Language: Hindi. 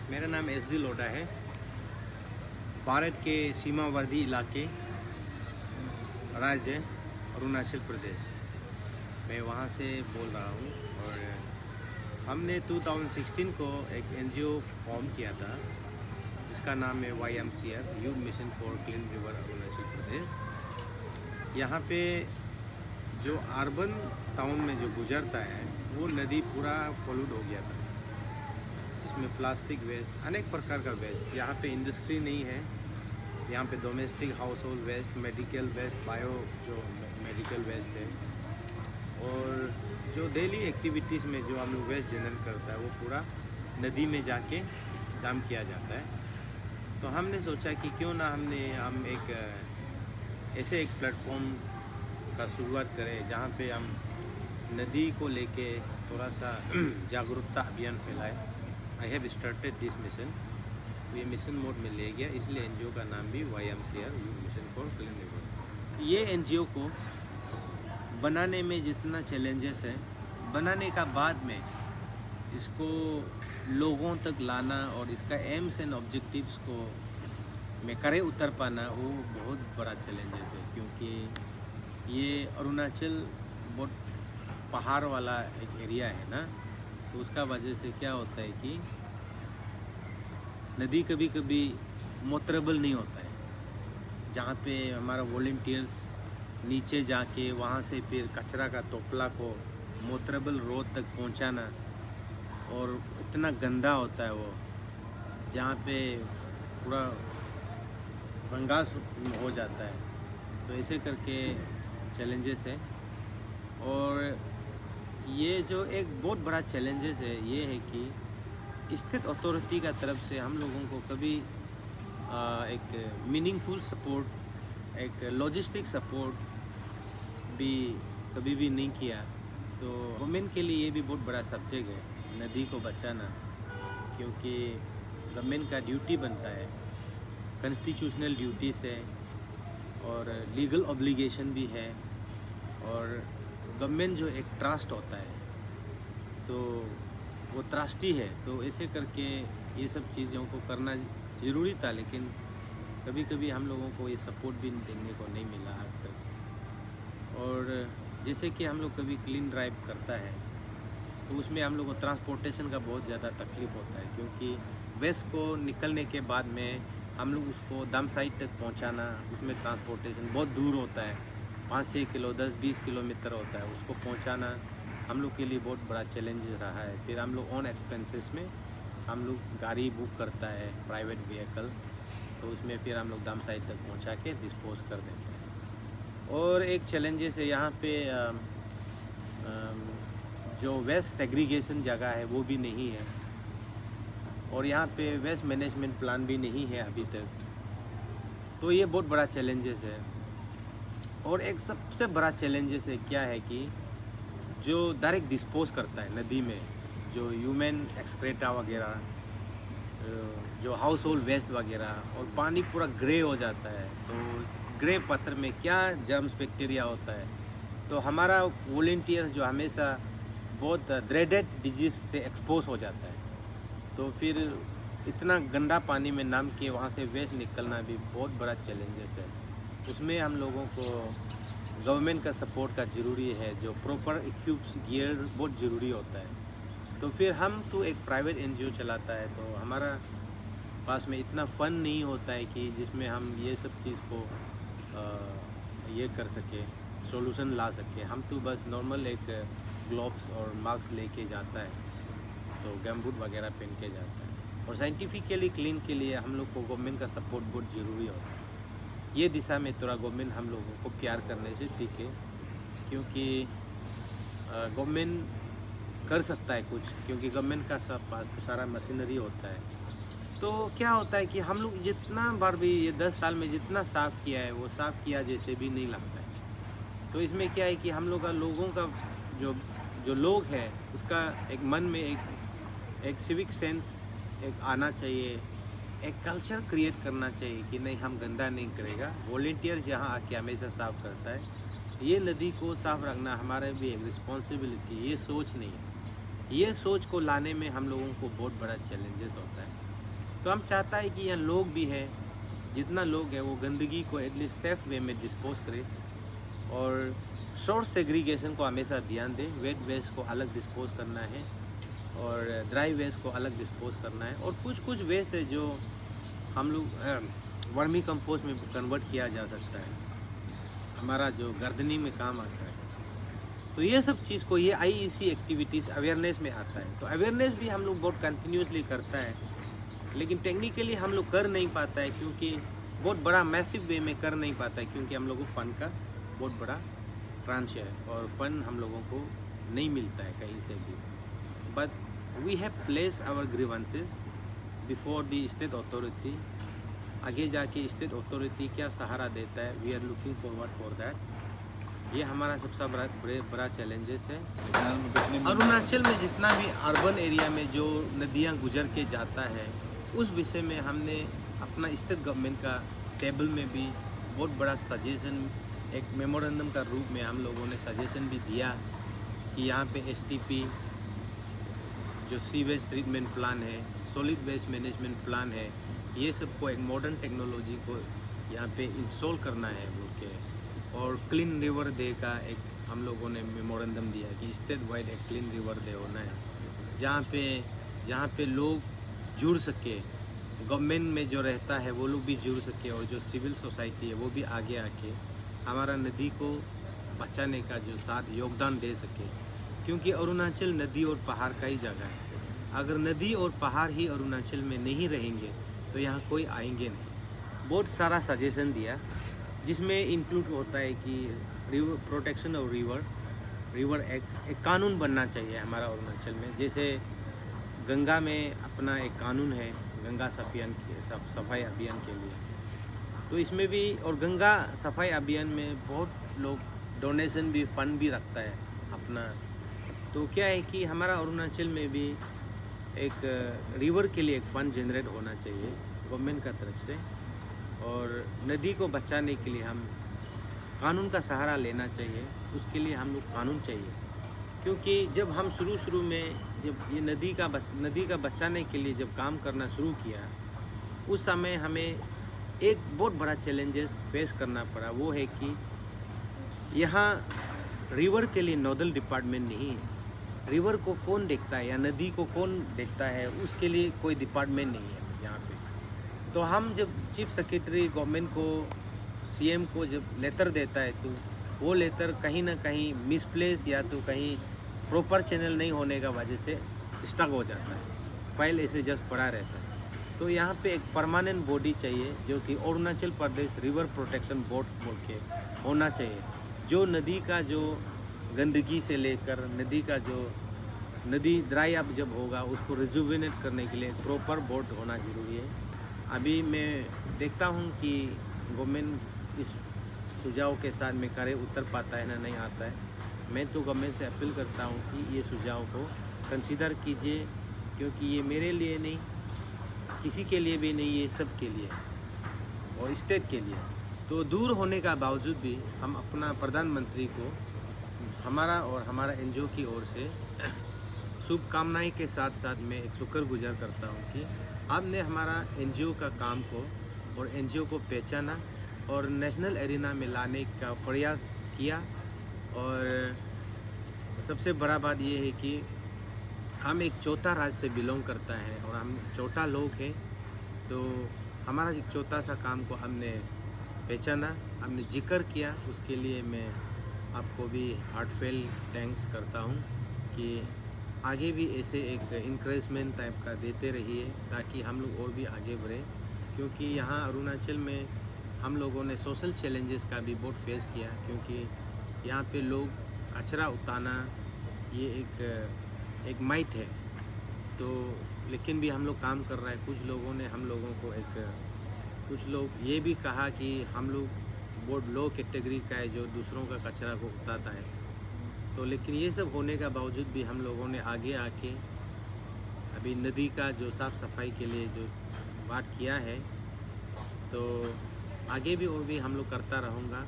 मेरा नाम SD लोढ़ा है। भारत के सीमावर्ती इलाके राज्य अरुणाचल प्रदेश, मैं वहाँ से बोल रहा हूँ। और हमने 2016 को एक NGO फॉर्म किया था जिसका नाम है YMCR, youth mission for clean river Arunachal Pradesh. यहाँ पे जो अर्बन टाउन में जो गुजरता है वो नदी पूरा पोल्यूट हो गया था, जिसमें प्लास्टिक वेस्ट, अनेक प्रकार का वेस्ट। यहाँ पे इंडस्ट्री नहीं है, यहाँ पे domestic household waste, medical waste, bio जो मेडिकल वेस्ट है, और जो डेली एक्टिविटीज़ में जो हम लोग वेस्ट जनरेट करता है वो पूरा नदी में जाके डंप किया जाता है। तो हमने सोचा कि क्यों ना हम एक ऐसे एक प्लेटफॉर्म का शुरुआत करें जहाँ पे हम नदी को लेके थोड़ा सा जागरूकता अभियान फैलाए। I have started this mission, ये मिशन मोड में ले गया, इसलिए NGO का नाम भी YMCR, youth mission for clean river. ये NGO को बनाने में जितना चैलेंजेस है, बनाने का बाद में इसको लोगों तक लाना और इसका एम्स एंड ऑब्जेक्टिव्स को में करे उतर पाना, वो बहुत बड़ा चैलेंजेस है। क्योंकि ये अरुणाचल बहुत पहाड़ वाला एक एरिया है ना, तो उसका वजह से क्या होता है कि नदी कभी कभी मोटरेबल नहीं होता है। जहाँ पे हमारा वॉलंटियर्स नीचे जाके वहाँ से फिर कचरा का टोपला को मोटरेबल रोड तक पहुँचाना, और इतना गंदा होता है वो, जहाँ पे पूरा फंगास हो जाता है। तो ऐसे करके चैलेंजेस है। और ये जो एक बहुत बड़ा चैलेंजेस है ये है कि स्टेट अथॉरिटी का तरफ से हम लोगों को कभी एक मीनिंगफुल सपोर्ट, एक लॉजिस्टिक सपोर्ट भी कभी भी नहीं किया। तो गवर्नमेंट के लिए ये भी बहुत बड़ा सब्जेक्ट है, नदी को बचाना, क्योंकि गवर्नमेंट का ड्यूटी बनता है, कॉन्स्टिट्यूशनल ड्यूटीज है और लीगल ऑब्लिगेशन भी है। और गवर्नमेंट जो एक ट्रस्ट होता है तो वो ट्रस्टी है, तो ऐसे करके ये सब चीज़ों को करना ज़रूरी था, लेकिन कभी कभी हम लोगों को ये सपोर्ट भी देखने को नहीं मिला आज तक। और जैसे कि हम लोग कभी क्लीन ड्राइव करता है तो उसमें हम लोग को ट्रांसपोर्टेशन का बहुत ज़्यादा तकलीफ होता है, क्योंकि वेस्ट को निकलने के बाद में हम लोग उसको डंप साइट तक पहुंचाना, उसमें ट्रांसपोर्टेशन बहुत दूर होता है, 5-6 किलो 10-20 किलोमीटर होता है, उसको पहुंचाना हम लोग के लिए बहुत बड़ा चैलेंज रहा है। फिर हम लोग ऑन एक्सपेंसेस में हम लोग गाड़ी बुक करता है, प्राइवेट व्हीकल, तो उसमें फिर हम लोग डंप साइट तक पहुंचा के डिस्पोज कर देते हैं। और एक चैलेंजेस है यहाँ पे जो वेस्ट सेग्रीगेशन जगह है वो भी नहीं है, और यहाँ पे वेस्ट मैनेजमेंट प्लान भी नहीं है अभी तक। तो ये बहुत बड़ा चैलेंजेस है। और एक सबसे बड़ा चैलेंजेस है क्या है कि जो डायरेक्ट डिस्पोज करता है नदी में, जो ह्यूमन एक्सक्रेटा वगैरह, जो हाउस होल्ड वेस्ट वगैरह, और पानी पूरा ग्रे हो जाता है, तो ग्रे पत्थर में क्या जर्म्स बैक्टीरिया होता है। तो हमारा वॉलंटियर जो हमेशा बहुत ड्रेडेड डिजीज से एक्सपोज हो जाता है, तो फिर इतना गंदा पानी में नाम के वहाँ से वेस्ट निकलना भी बहुत बड़ा चैलेंजेस है। उसमें हम लोगों को गवर्नमेंट का सपोर्ट का ज़रूरी है, जो प्रॉपर इक्विप्स गियर बहुत ज़रूरी होता है। तो फिर हम तो एक प्राइवेट NGO चलाता है, तो हमारा पास में इतना फंड नहीं होता है कि जिसमें हम ये सब चीज़ को ये कर सके, सॉल्यूशन ला सके। हम तो बस नॉर्मल एक ग्लोव्स और मास्क लेके जाता है, तो गमबूट वगैरह पहन के जाता है। और साइंटिफिकली क्लीन के लिए हम लोग को गवर्नमेंट का सपोर्ट बहुत ज़रूरी होता है। ये दिशा में थोड़ा गवर्नमेंट हम लोगों को प्यार करने से ठीक है, क्योंकि गवर्नमेंट कर सकता है कुछ, क्योंकि गवर्नमेंट का सब पास सारा मशीनरी होता है। तो क्या होता है कि हम लोग जितना बार भी ये 10 साल में जितना साफ़ किया है वो साफ़ किया जैसे भी नहीं लगता है। तो इसमें क्या है कि हम लोग का लोगों का जो लोग हैं उसका एक मन में एक सिविक सेंस एक आना चाहिए, एक कल्चर क्रिएट करना चाहिए कि नहीं, हम गंदा नहीं करेगा। वॉलंटियर्स यहाँ आके हमेशा साफ़ करता है, ये नदी को साफ़ रखना हमारा भी एक रिस्पॉन्सिबिलिटी। ये सोच नहीं है, ये सोच को लाने में हम लोगों को बहुत बड़ा चैलेंजेस होता है। तो हम चाहता है कि यहाँ लोग भी है, जितना लोग है वो गंदगी को एटलीस्ट सेफ वे में डिस्पोज करे और सोर्स सेग्रीगेशन को हमेशा ध्यान दे। वेट वेस्ट को अलग डिस्पोज करना है और ड्राई वेस्ट को अलग डिस्पोज करना है, और कुछ कुछ वेस्ट है जो हम लोग वर्मी कंपोस्ट में कन्वर्ट किया जा सकता है, हमारा जो गार्डनिंग में काम आता है। तो ये सब चीज़ को ये IEC एक्टिविटीज़ अवेयरनेस में आता है। तो अवेयरनेस भी हम लोग बहुत कंटिन्यूसली करता है, लेकिन टेक्निकली हम लोग कर नहीं पाता है, क्योंकि बहुत बड़ा मैसिव वे में कर नहीं पाता है, क्योंकि हम लोगों को फंड का बहुत बड़ा ट्रांच है और फंड हम लोगों को नहीं मिलता है कहीं से भी। But we have place our grievances before the state authority. आगे जाके स्टेट अथॉरिटी क्या सहारा देता है, we are looking forward for that. ये हमारा सबसे बड़ा चैलेंजेस है। अरुणाचल में जितना भी अर्बन एरिया में जो नदियाँ गुजर के जाता है, उस विषय में हमने अपना स्टेट गवर्नमेंट का टेबल में भी बहुत बड़ा सजेशन, एक मेमोरेंडम का रूप में हम लोगों ने सजेशन भी दिया कि यहाँ पे STP जो सीवेज ट्रीटमेंट प्लान है, सॉलिड वेस्ट मैनेजमेंट प्लान है, ये सब को एक मॉडर्न टेक्नोलॉजी को यहाँ पे इंस्टॉल करना है बोल के, और क्लीन रिवर डे का एक हम लोगों ने मेमोरेंडम दिया कि स्टेट वाइड एक क्लीन रिवर डे होना है, जहाँ पे लोग जुड़ सके, गवर्नमेंट में जो रहता है वो लोग भी जुड़ सके, और जो सिविल सोसाइटी है वो भी आगे आके हमारा नदी को बचाने का जो साथ योगदान दे सके। क्योंकि अरुणाचल नदी और पहाड़ का ही जगह है। अगर नदी और पहाड़ ही अरुणाचल में नहीं रहेंगे तो यहाँ कोई आएंगे नहीं। बहुत सारा सजेशन दिया, जिसमें इंक्लूड होता है कि रिवर प्रोटेक्शन और रिवर एक कानून बनना चाहिए हमारा अरुणाचल में। जैसे गंगा में अपना एक कानून है गंगा सफाई अभियान के लिए, तो इसमें भी, और गंगा सफाई अभियान में बहुत लोग डोनेशन भी, फंड भी रखता है अपना। तो क्या है कि हमारा अरुणाचल में भी एक रिवर के लिए एक फ़ंड जनरेट होना चाहिए गवर्नमेंट का तरफ से, और नदी को बचाने के लिए हम कानून का सहारा लेना चाहिए। उसके लिए हम लोग कानून चाहिए, क्योंकि जब हम शुरू में जब ये नदी का बचाने के लिए जब काम करना शुरू किया, उस समय हमें एक बहुत बड़ा चैलेंजेस फेस करना पड़ा। वो है कि यहाँ रिवर के लिए नोडल डिपार्टमेंट नहीं है। रिवर को कौन देखता है या नदी को कौन देखता है, उसके लिए कोई डिपार्टमेंट नहीं है यहाँ पे। तो हम जब चीफ सेक्रेटरी गवर्नमेंट को, CM को जब लेटर देता है, तो वो लेटर कहीं ना कहीं मिसप्लेस या तो कहीं प्रॉपर चैनल नहीं होने का वजह से स्टक हो जाता है, फाइल ऐसे जस्ट पड़ा रहता है। तो यहाँ पे एक परमानेंट बॉडी चाहिए जो कि Arunachal Pradesh river protection board बोल के होना चाहिए, जो नदी का जो गंदगी से लेकर नदी ड्राई अप जब होगा उसको रिजुविनेट करने के लिए प्रॉपर बोर्ड होना ज़रूरी है। अभी मैं देखता हूँ कि गवर्नमेंट इस सुझाव के साथ में करे उतर पाता है ना नहीं आता है। मैं तो गवर्नमेंट से अपील करता हूँ कि ये सुझाव को कंसीडर कीजिए, क्योंकि ये मेरे लिए नहीं, किसी के लिए भी नहीं, ये सब के लिए और स्टेट के लिए। तो दूर होने का बावजूद भी हम अपना प्रधानमंत्री को हमारा और हमारा NGO की ओर से शुभकामनाएं के साथ साथ मैं एक शुक्रगुजार करता हूँ कि आपने हमारा NGO का काम को और NGO को पहचाना और नेशनल एरिना में लाने का प्रयास किया। और सबसे बड़ा बात ये है कि हम एक चौथा राज्य से बिलोंग करता है और हम चौथा लोग हैं, तो हमारा एक चौथा सा काम को हमने पहचाना, हमने जिक्र किया। उसके लिए मैं आपको भी हार्टफेल थैंक्स करता हूँ कि आगे भी ऐसे एक इंकरेजमेंट टाइप का देते रहिए, ताकि हम लोग और भी आगे बढ़े। क्योंकि यहाँ अरुणाचल में हम लोगों ने सोशल चैलेंजेस का भी बहुत फेस किया, क्योंकि यहाँ पे लोग कचरा उठाना ये एक माइट है। तो लेकिन भी हम लोग काम कर रहा है। कुछ लोगों ने हम लोगों को कुछ लोग ये भी कहा कि हम लोग बहुत लो कैटेगरी का है जो दूसरों का कचरा को उठाता है। तो लेकिन ये सब होने का बावजूद भी हम लोगों ने आगे आके अभी नदी का जो साफ़ सफाई के लिए जो बात किया है, तो आगे भी और भी हम लोग करता रहूँगा।